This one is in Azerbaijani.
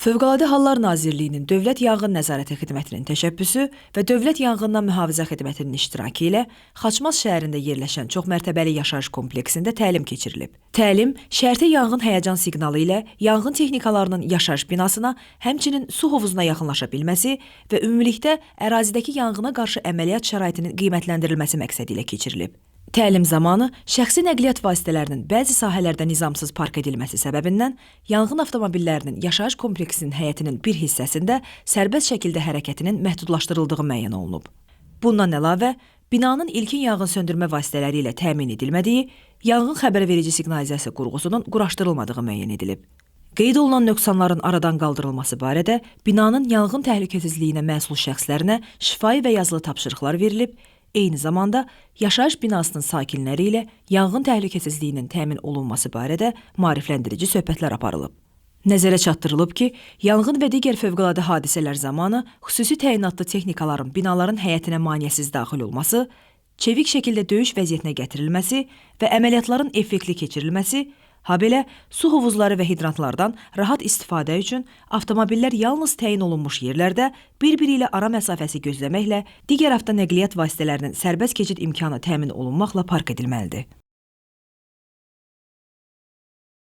Fövqəladə Hallar Nazirliyinin Dövlət Yanğın Nəzarəti Xidmətinin təşəbbüsü və Dövlət Yanğından Mühafizə Xidmətinin iştirakı ilə Xaçmaz şəhərində yerləşən çoxmərtəbəli yaşayış kompleksində təlim keçirilib. Təlim, şərti yanğın həyəcan siqnalı ilə yanğın texnikalarının yaşayış binasına, həmçinin su hovuzuna yaxınlaşa bilməsi və ümumilikdə ərazidəki yanğına qarşı əməliyyat şəraitinin qiymətləndirilməsi məqsədi ilə keçirilib. Təlim zamanı şəxsi nəqliyyat vasitələrinin bəzi sahələrdə nizamsız park edilməsi səbəbindən yanğın avtomobillərinin yaşayış kompleksinin həyətinin bir hissəsində sərbəst şəkildə hərəkətinin məhdudlaşdırıldığı müəyyən olunub. Bundan əlavə, binanın ilkin yanğın söndürmə vasitələri ilə təmin edilmədiyi, yanğın xəbərverici siqnalizasiya qurğusunun quraşdırılmadığı müəyyən edilib. Qeyd olunan nöqsanların aradan qaldırılması barədə binanın yanğın təhlükəsizliyinə məsul şəxslərinə şifahi və yazılı tapşırıqlar verilib, eyni zamanda yaşayış binasının sakinləri ilə yanğın təhlükəsizliyinin təmin olunması barədə maarifləndirici söhbətlər aparılıb. Nəzərə çatdırılıb ki, yanğın və digər fövqəladə hadisələr zamanı xüsusi təyinatlı texnikaların binaların həyətinə maneəsiz daxil olması, çevik şəkildə döyüş vəziyyətinə gətirilməsi və əməliyyatların effektli keçirilməsi, habelə su hovuzları və hidrantlardan rahat istifadə üçün avtomobillər yalnız təyin olunmuş yerlərdə bir-biri ilə ara məsafəsi gözləməklə digər avtonəqliyyat vasitələrinin sərbəst keçid imkanı təmin olunmaqla park edilməlidir.